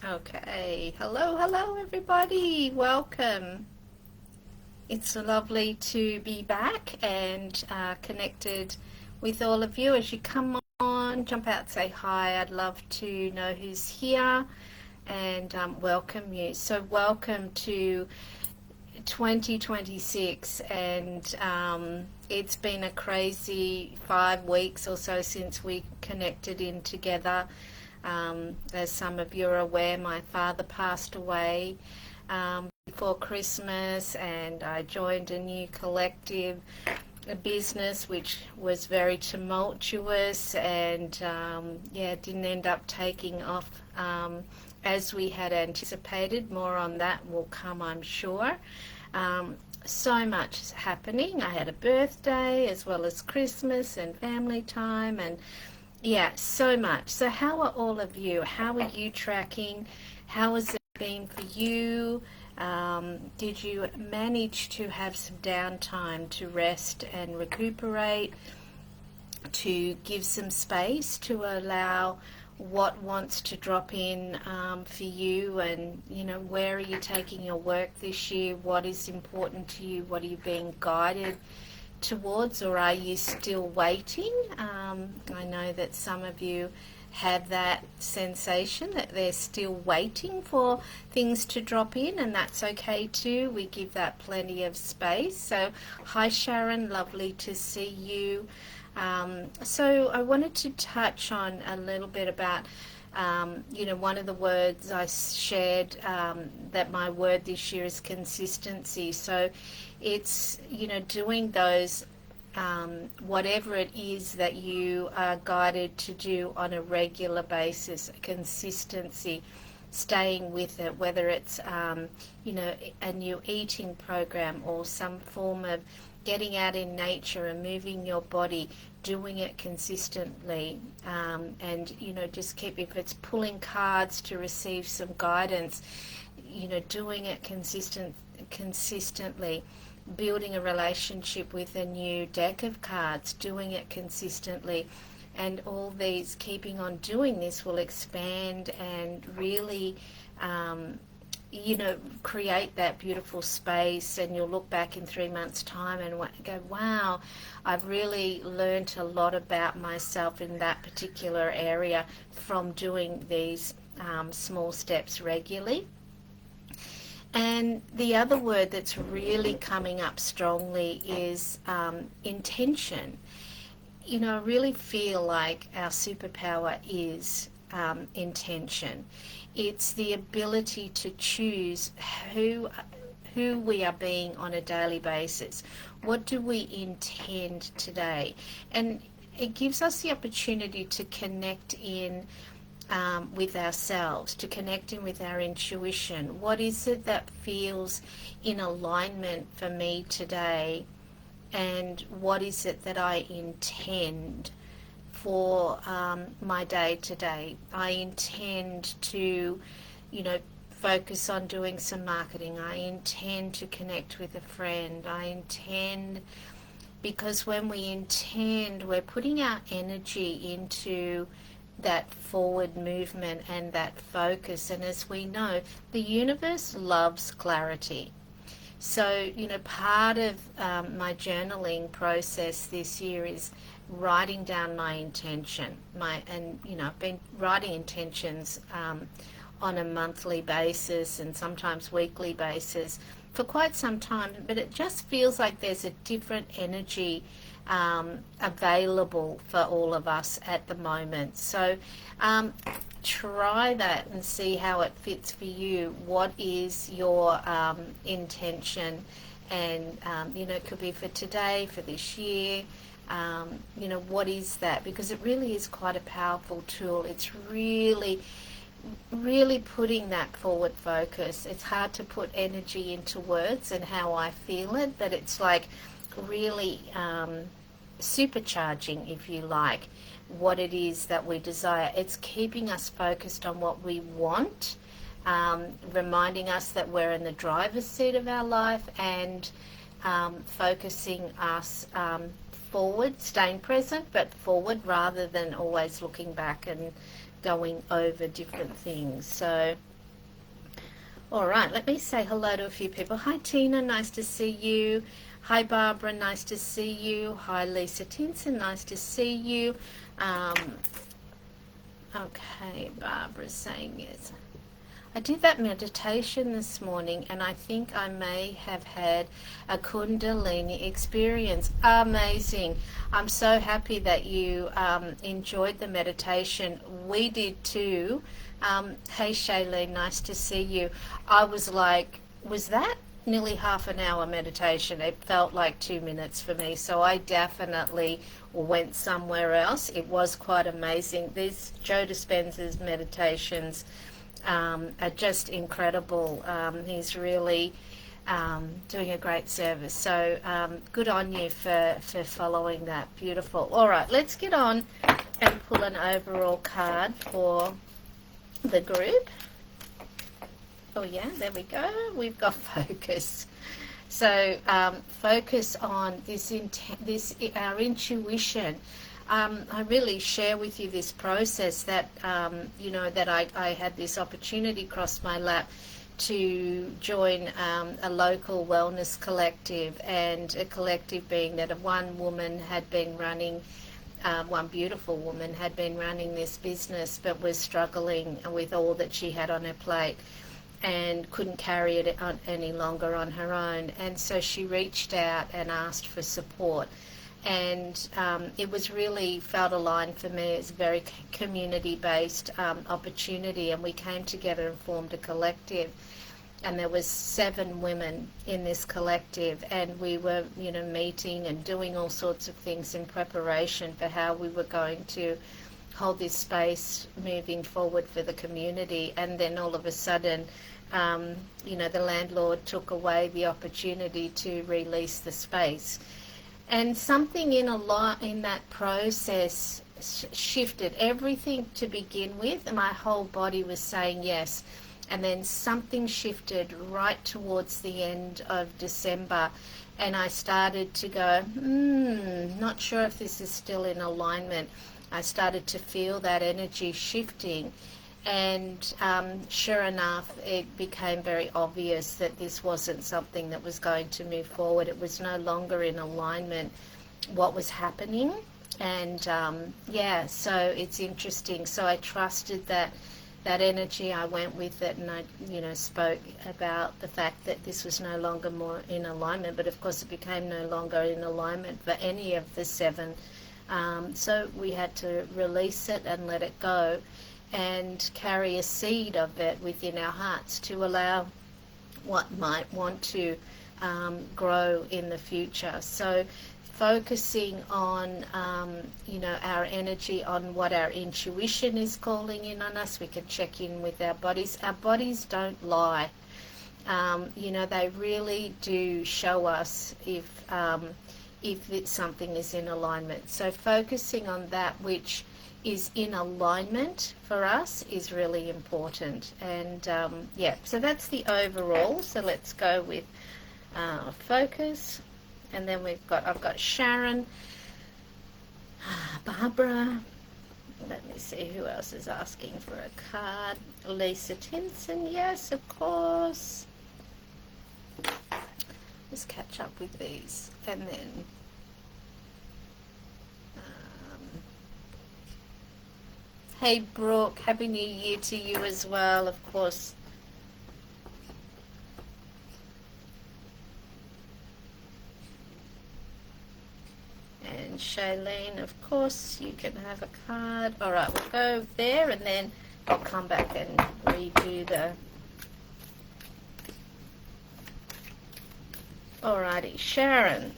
Okay, hello everybody, welcome. It's lovely to be back and connected with all of you. As you come on, jump out, say hi. I'd love to know who's here and welcome you. So welcome to 2026, and it's been a crazy 5 weeks or so since we connected in together. As some of you are aware, my father passed away before Christmas, and I joined a new collective, a business which was very tumultuous and didn't end up taking off as we had anticipated. More on that will come, I'm sure. So much is happening. I had a birthday as well as Christmas and family time, and yeah, so much. So how are all of you? How are you tracking? How has it been for you? Did you manage to have some downtime to rest and recuperate, to give some space to allow what wants to drop in for you? And, you know, where are you taking your work this year? What is important to you? What are you being guided towards, or are you still waiting? I know that some of you have that sensation that they're still waiting for things to drop in, and that's okay too. We give that plenty of space. So hi Sharon, lovely to see you. So I wanted to touch on a little bit about one of the words I shared, that my word this year is consistency. So it's, doing those, whatever it is that you are guided to do on a regular basis, consistency, staying with it, whether it's, a new eating program or some form of getting out in nature and moving your body, doing it consistently, and just keep, if it's pulling cards to receive some guidance, doing it consistently, building a relationship with a new deck of cards, doing it consistently, and all these, keeping on doing this will expand and really create that beautiful space. And you'll look back in 3 months' time and go, wow, I've really learned a lot about myself in that particular area from doing these small steps regularly. And the other word that's really coming up strongly is intention. I really feel like our superpower is intention. It's the ability to choose who we are being on a daily basis. What do we intend today? And it gives us the opportunity to connect in with ourselves, to connect in with our intuition. What is it that feels in alignment for me today? And what is it that I intend for my day today? I intend to, focus on doing some marketing. I intend to connect with a friend. I intend, because when we intend, we're putting our energy into that forward movement and that focus. And as we know, the universe loves clarity. So, part of my journaling process this year is writing down my intention. I've been writing intentions on a monthly basis and sometimes weekly basis for quite some time, but it just feels like there's a different energy available for all of us at the moment. So try that and see how it fits for you. What is your intention? And it could be for today, for this year. What is that? Because it really is quite a powerful tool. It's really putting that forward focus. It's hard to put energy into words and how I feel it, but it's like really supercharging, if you like, what it is that we desire. It's keeping us focused on what we want, reminding us that we're in the driver's seat of our life, and focusing us forward, staying present, but forward, rather than always looking back and going over different things. So All right, let me say hello to a few people. Hi, Tina, nice to see you. Hi, Barbara, nice to see you. Hi, Lisa Tinson, nice to see you. Okay, Barbara's saying yes. I did that meditation this morning and I think I may have had a Kundalini experience. Amazing. I'm so happy that you enjoyed the meditation. We did too. Hey Shailene, nice to see you. I was like, was that nearly half an hour meditation? It felt like 2 minutes for me, so I definitely went somewhere else. It was quite amazing. These Joe Dispenza's meditations are just incredible. He's really doing a great service. So good on you for following that. Beautiful. All right, let's get on and pull an overall card for the group. Oh yeah, there we go. We've got focus. So focus on this our intuition. I really share with you this process that that I had this opportunity cross my lap to join a local wellness collective, and a collective being that one woman had been running. One beautiful woman had been running this business but was struggling with all that she had on her plate and couldn't carry it on any longer on her own, and so she reached out and asked for support, and it was really felt aligned for me. It's a very community-based opportunity, and we came together and formed a collective, and there was 7 women in this collective, and we were meeting and doing all sorts of things in preparation for how we were going to hold this space moving forward for the community. And then all of a sudden the landlord took away the opportunity to release the space, and something in that process shifted everything to begin with, and my whole body was saying yes. And then something shifted right towards the end of December, and I started to go, not sure if this is still in alignment. I started to feel that energy shifting, and sure enough, it became very obvious that this wasn't something that was going to move forward. It was no longer in alignment what was happening, and so it's interesting. So I trusted that energy. I went with it, and I spoke about the fact that this was no longer more in alignment, but of course it became no longer in alignment for any of the 7. So we had to release it and let it go, and carry a seed of it within our hearts to allow what might want to grow in the future. So focusing on our energy, on what our intuition is calling in on us. We can check in with our bodies. Our bodies don't lie. They really do show us if something is in alignment. So focusing on that which is in alignment for us is really important. And so that's the overall. So let's go with focus. And then I've got Sharon, Barbara, let me see who else is asking for a card. Lisa Tinson, yes, of course. Let's catch up with these. And then hey Brooke, Happy New Year to you as well, of course. And Shailene, of course, you can have a card. All right, we'll go there, and then I'll come back and redo the... Alrighty, Sharon.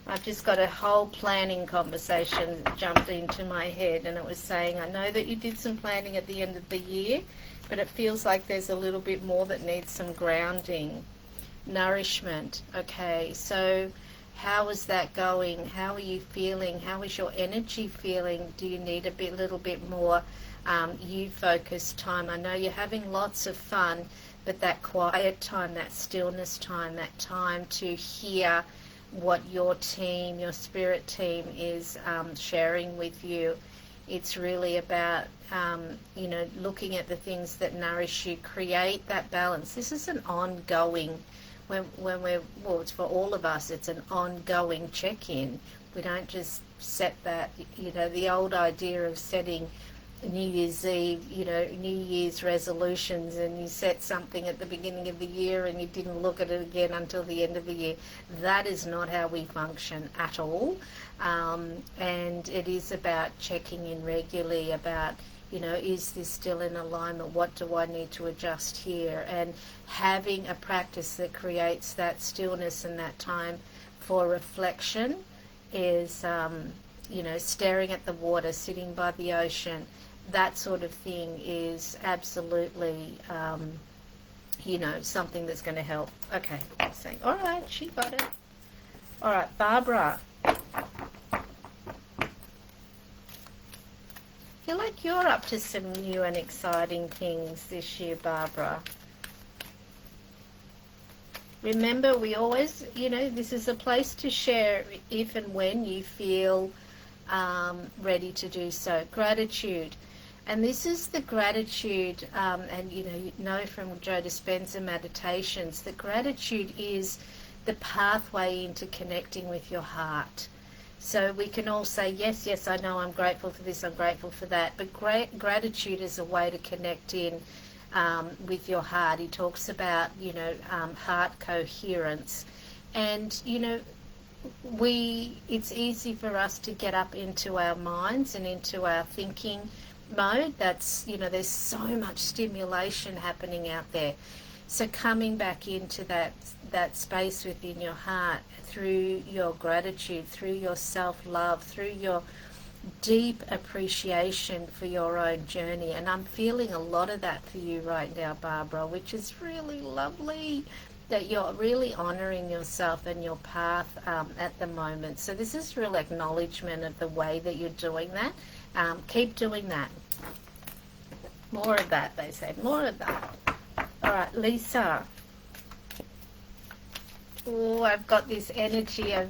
I've just got a whole planning conversation jumped into my head, and it was saying, I know that you did some planning at the end of the year, but it feels like there's a little bit more that needs some grounding. Nourishment. Okay, so how is that going? How are you feeling? How is your energy feeling? Do you need a little bit more you-focused time? I know you're having lots of fun, but that quiet time, that stillness time, that time to hear what your team, your spirit team is sharing with you It's really about, looking at the things that nourish you, create that balance. This is an ongoing, it's for all of us, it's an ongoing check-in. We don't just set that, the old idea of setting New Year's Eve, New Year's resolutions, and you set something at the beginning of the year and you didn't look at it again until the end of the year. That is not how we function at all. And it is about checking in regularly about, is this still in alignment? What do I need to adjust here? And having a practice that creates that stillness and that time for reflection is, staring at the water, sitting by the ocean. That sort of thing is absolutely, something that's going to help. Okay, saying, all right, she got it. All right, Barbara. I feel like you're up to some new and exciting things this year, Barbara. Remember, we always, this is a place to share if and when you feel ready to do so. Gratitude. And this is the gratitude, and you know from Joe Dispenza meditations, that gratitude is the pathway into connecting with your heart. So we can all say, yes, I know I'm grateful for this, I'm grateful for that. But gratitude is a way to connect in with your heart. He talks about, heart coherence. And, it's easy for us to get up into our minds and into our thinking mode. That's, there's so much stimulation happening out there. So coming back into that space within your heart through your gratitude, through your self-love, through your deep appreciation for your own journey. And I'm feeling a lot of that for you right now, Barbara, which is really lovely, that you're really honouring yourself and your path at the moment. So this is real acknowledgement of the way that you're doing that. Keep doing that. More of that, they say. More of that. All right, Lisa. Oh, I've got this energy of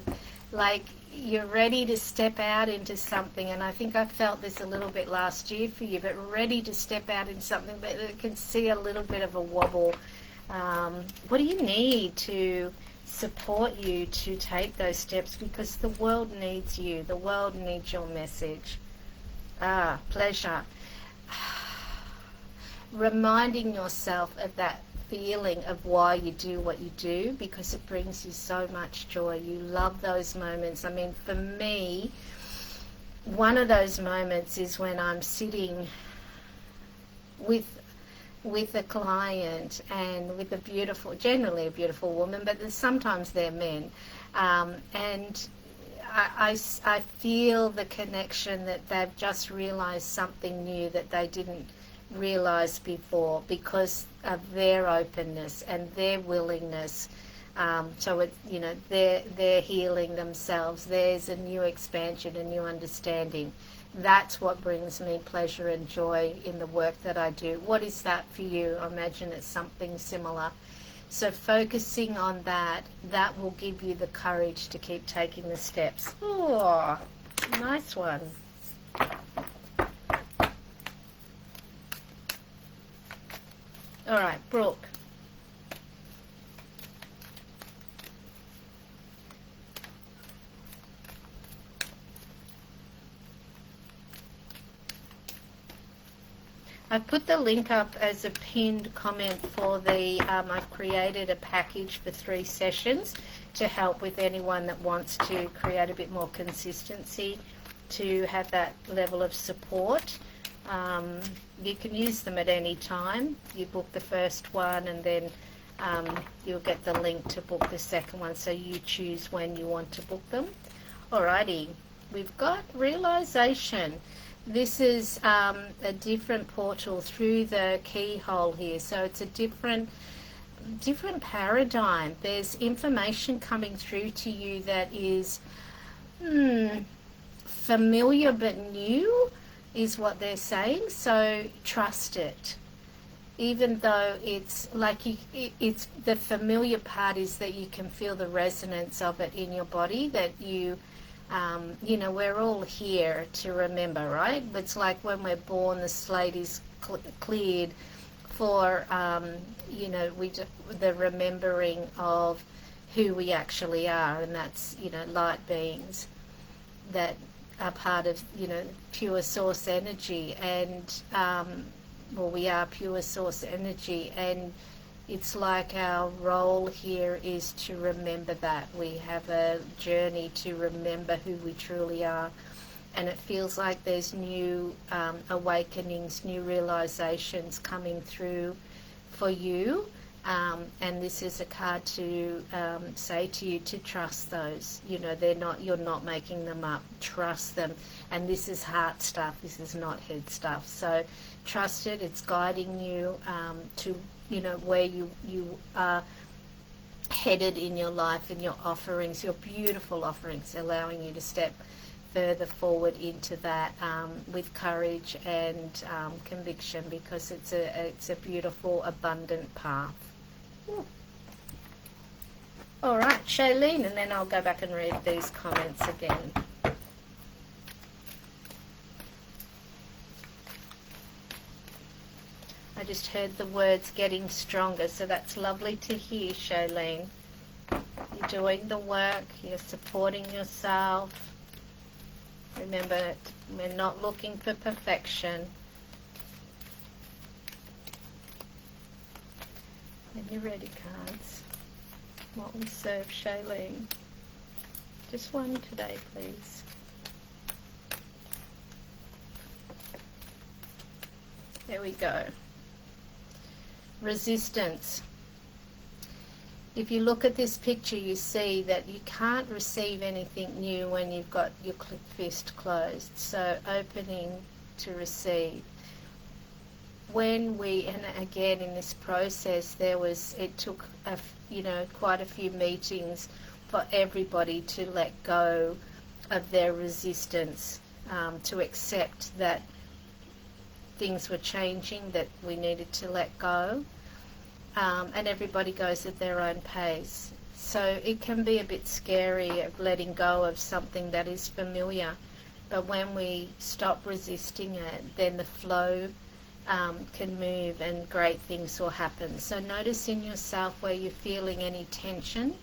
like you're ready to step out into something, and I think I felt this a little bit last year for you, but ready to step out into something, but I can see a little bit of a wobble. What do you need to support you to take those steps? Because the world needs you. The world needs your message. Pleasure. Reminding yourself of that feeling of why you do what you do, because it brings you so much joy. You love those moments. I mean, for me, one of those moments is when I'm sitting with a client and with generally a beautiful woman, but sometimes they're men, and I feel the connection that they've just realised something new that they didn't realise before because of their openness and their willingness. So they're healing themselves. There's a new expansion, a new understanding. That's what brings me pleasure and joy in the work that I do. What is that for you? I imagine it's something similar. So focusing on that will give you the courage to keep taking the steps. Oh, nice one. All right, Brooke. I've put the link up as a pinned comment for the, I've created a package for 3 sessions to help with anyone that wants to create a bit more consistency, to have that level of support. You can use them at any time. You book the first one and then you'll get the link to book the second one, so you choose when you want to book them. Alrighty, we've got realization. This is a different portal through the keyhole here, so it's a different paradigm. There's information coming through to you that is familiar but new, is what they're saying. So trust it, even though it's like it's the familiar part is that you can feel the resonance of it in your body, that you You know, we're all here to remember, right? It's like when we're born, the slate is cleared for, you know, the remembering of who we actually are, and that's, you know, light beings that are part of, you know, pure source energy, and well, we are pure source energy, and it's like our role here is to remember that. We have a journey to remember who we truly are, and it feels like there's new awakenings, new realizations coming through for you. And this is a card to say to you to trust those. You know, you're not making them up. Trust them. And this is heart stuff. This is not head stuff. So trust it. It's guiding you to, you know, where you are headed in your life, and your offerings, your beautiful offerings, allowing you to step further forward into that with courage and conviction, because it's a beautiful, abundant path. All right, Shailene, and then I'll go back and read these comments again. I just heard the words getting stronger, so that's lovely to hear, Shailene. You're doing the work, you're supporting yourself. Remember, we're not looking for perfection. When you're ready, cards, what will serve Shailene? Just one today, please. There we go. Resistance. If you look at this picture, you see that you can't receive anything new when you've got your fist closed. So opening to receive. When we, and again in this process, it took quite a few meetings for everybody to let go of their resistance, to accept that things were changing, that we needed to let go. And everybody goes at their own pace. So it can be a bit scary of letting go of something that is familiar. But when we stop resisting it, then the flow can move and great things will happen. So notice in yourself where you're feeling any tension,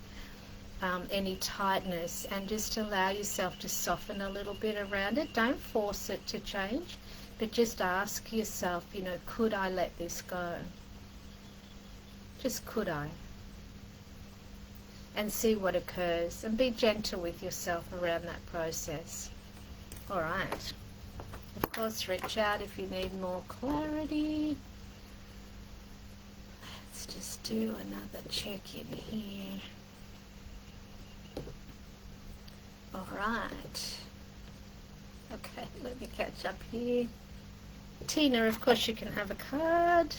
any tightness, and just allow yourself to soften a little bit around it. Don't force it to change, but just ask yourself, you know, could I let this go? Just could I? And see what occurs, and be gentle with yourself around that process. All right. Of course, reach out if you need more clarity. Let's just do another check-in here. All right. Okay, let me catch up here. Tina, of course you can have a card.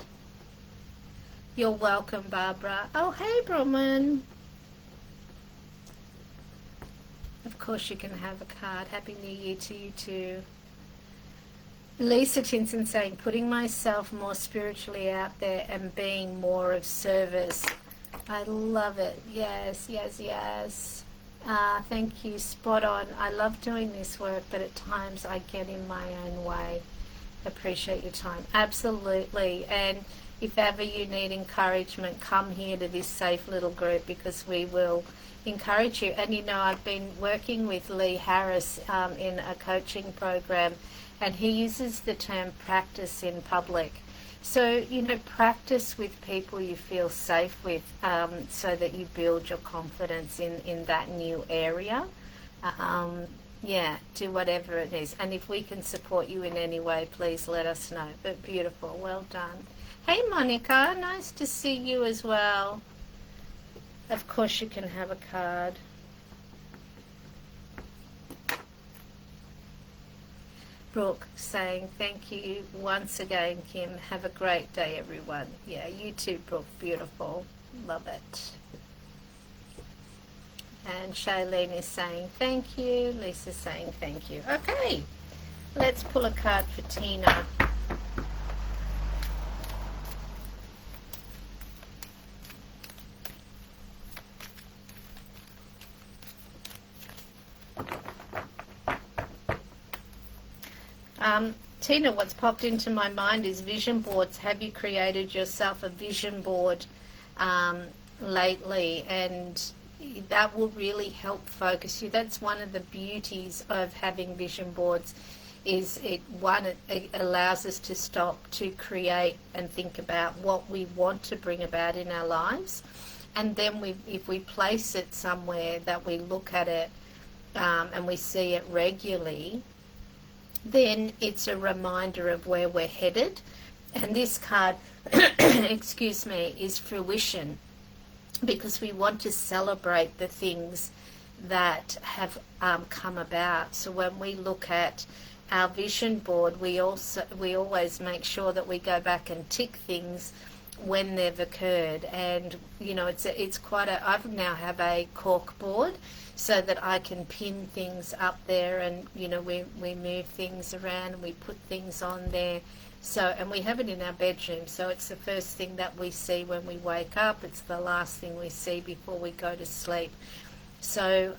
You're welcome, Barbara. Oh, hey, Brahman. Of course you can have a card. Happy New Year to you too. Lisa Tinson saying, putting myself more spiritually out there and being more of service. I love it. Yes, yes, yes. Thank you. Spot on. I love doing this work, but at times I get in my own way. Appreciate your time. Absolutely. And if ever you need encouragement, come here to this safe little group, because we will encourage you. And you know, I've been working with Lee Harris in a coaching program, and he uses the term practice in public. So, you know, practice with people you feel safe with, so that you build your confidence in that new area. Yeah, do whatever it is. And if we can support you in any way, please let us know. But beautiful, well done. Hey, Monica, nice to see you as well. Of course you can have a card. Brooke saying, thank you once again, Kim. Have a great day, everyone. Yeah, you too, Brooke. Beautiful. Love it. And Shailene is saying thank you. Lisa's saying thank you. Okay, let's pull a card for Tina. Tina, what's popped into my mind is vision boards. Have you created yourself a vision board lately? And that will really help focus you. That's one of the beauties of having vision boards, is it allows us to stop, to create and think about what we want to bring about in our lives. And then if we place it somewhere that we look at it and we see it regularly, then it's a reminder of where we're headed. And this card, excuse me, is fruition, because we want to celebrate the things that have come about. So when we look at our vision board, we always make sure that we go back and tick things when they've occurred. And you know, it's quite a, I now have a cork board so that I can pin things up there, and you know, we move things around and we put things on there. So, and we have it in our bedroom, so it's the first thing that we see when we wake up. It's the last thing we see before we go to sleep. So,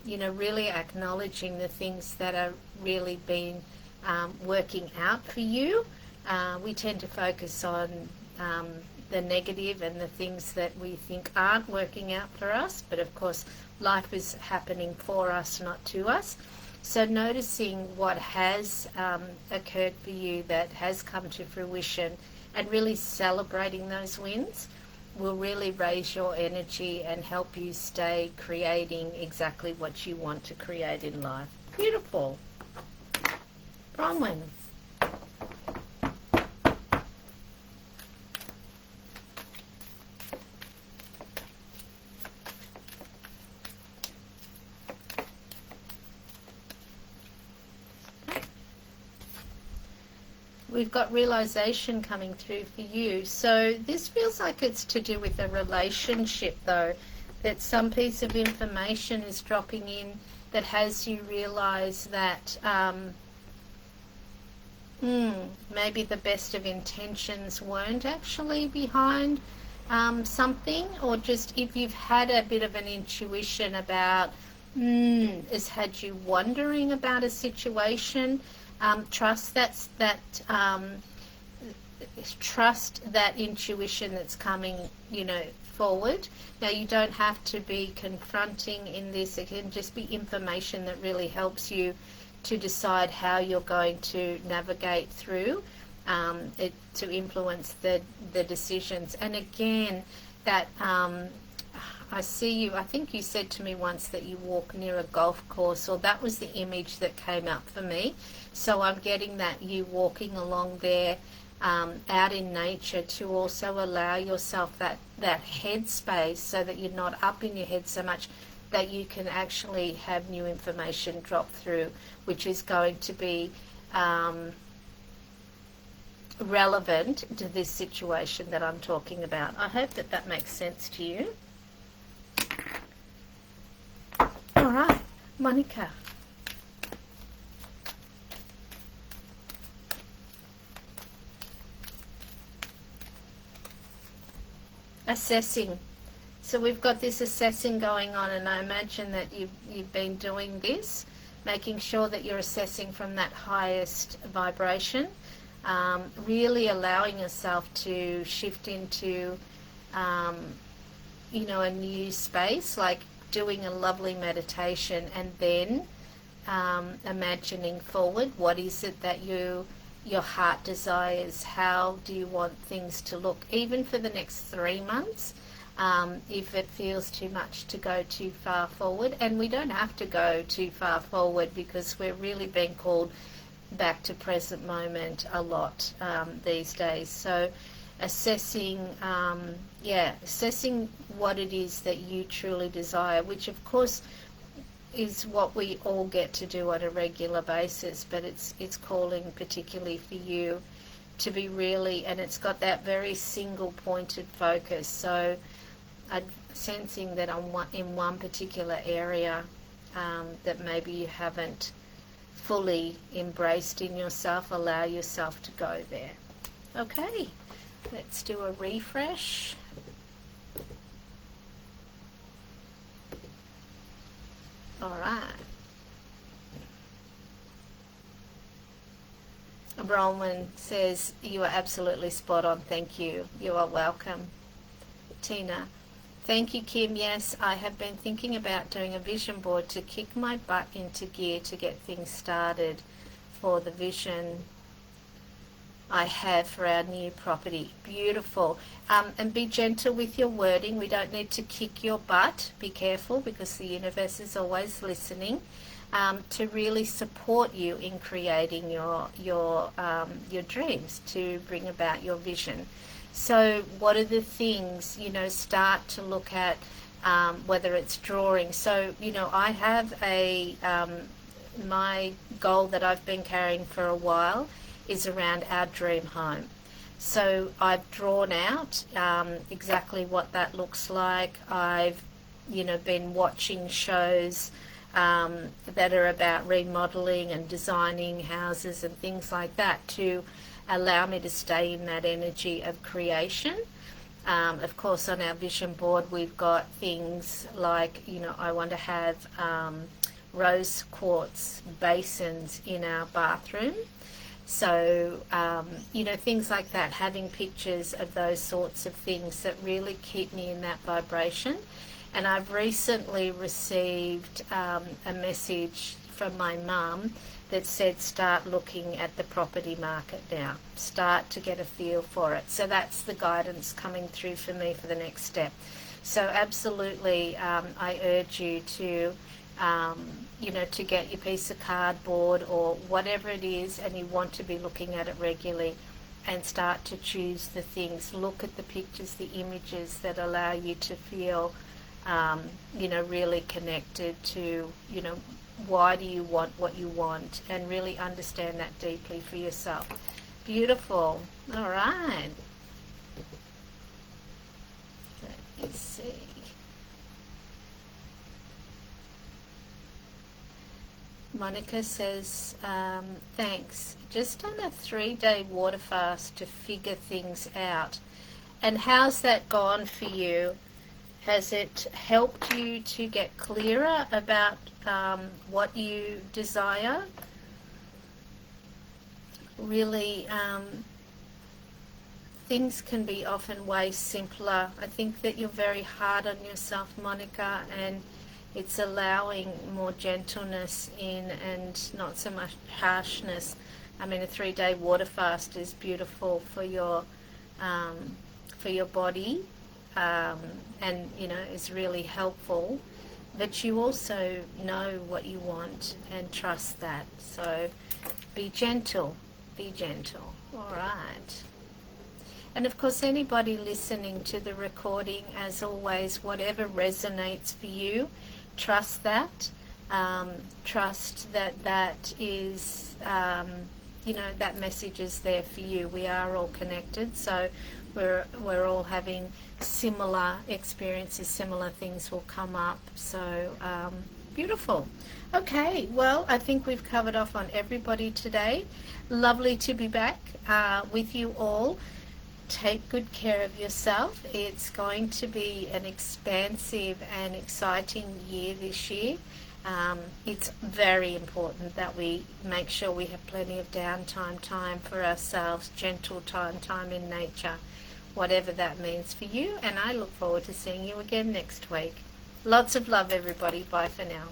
you know, really acknowledging the things that are really been working out for you. We tend to focus on the negative and the things that we think aren't working out for us, but of course life is happening for us, not to us. So noticing what has occurred for you that has come to fruition and really celebrating those wins will really raise your energy and help you stay creating exactly what you want to create in life. Beautiful. Bronwyn. We've got realization coming through for you. So this feels like it's to do with a relationship, though, that some piece of information is dropping in that has you realize that maybe the best of intentions weren't actually behind something, or just if you've had a bit of an intuition about, has had you wondering about a situation. Trust that intuition that's coming, you know, forward. Now, you don't have to be confronting in this. It can just be information that really helps you to decide how you're going to navigate through it, to influence the decisions. And again, that I see you, I think you said to me once that you walk near a golf course, or that was the image that came up for me. So I'm getting that you walking along there out in nature, to also allow yourself that head space, so that you're not up in your head so much, that you can actually have new information drop through, which is going to be relevant to this situation that I'm talking about. I hope that that makes sense to you. All right, Monica. Assessing. So we've got this assessing going on, and I imagine that you've been doing this, making sure that you're assessing from that highest vibration, really allowing yourself to shift into, you know, a new space, like doing a lovely meditation, and then imagining forward. What is it that your heart desires? How do you want things to look, even for the next 3 months, if it feels too much to go too far forward? And we don't have to go too far forward, because we're really being called back to present moment a lot these days. So assessing assessing what it is that you truly desire, which of course is what we all get to do on a regular basis, but it's calling particularly for you to be really, and it's got that very single pointed focus. So I'm sensing that in one particular area that maybe you haven't fully embraced in yourself, allow yourself to go there. Okay, let's do a refresh. All right. Bronwyn says, you are absolutely spot on. Thank you. You are welcome. Tina, thank you, Kim. Yes, I have been thinking about doing a vision board to kick my butt into gear to get things started for the vision I have for our new property. Beautiful. And be gentle with your wording. We don't need to kick your butt. Be careful, because the universe is always listening, to really support you in creating your dreams, to bring about your vision. So what are the things, start to look at, whether it's drawing. So, I have my goal that I've been carrying for a while is around our dream home. So I've drawn out exactly what that looks like. I've, been watching shows that are about remodeling and designing houses and things like that to allow me to stay in that energy of creation. Of course, on our vision board, we've got things like, I want to have rose quartz basins in our bathroom. So, things like that, having pictures of those sorts of things that really keep me in that vibration. And I've recently received a message from my mum that said, start looking at the property market now. Start to get a feel for it. So that's the guidance coming through for me for the next step. So absolutely, I urge you to to get your piece of cardboard or whatever it is, and you want to be looking at it regularly, and start to choose the things. Look at the pictures, the images that allow you to feel, really connected to, why do you want what you want, and really understand that deeply for yourself. Beautiful. All right. Let me see. Monica says, thanks. Just done a 3-day water fast to figure things out. And how's that gone for you? Has it helped you to get clearer about what you desire? Really, things can be often way simpler. I think that you're very hard on yourself, Monica, and it's allowing more gentleness in and not so much harshness. I mean, a 3-day water fast is beautiful for your body, and is really helpful. But you also know what you want and trust that. So be gentle. Be gentle. All right. And of course, anybody listening to the recording, as always, whatever resonates for you, trust that. Trust that is, that message is there for you. We are all connected, so we're all having similar experiences, similar things will come up. So beautiful. Okay, well, I think we've covered off on everybody today. Lovely to be back with you all. Take good care of yourself. It's going to be an expansive and exciting year this year. It's very important that we make sure we have plenty of downtime, time for ourselves, gentle time in nature, whatever that means for you. And I look forward to seeing you again next week. Lots of love, everybody. Bye for now.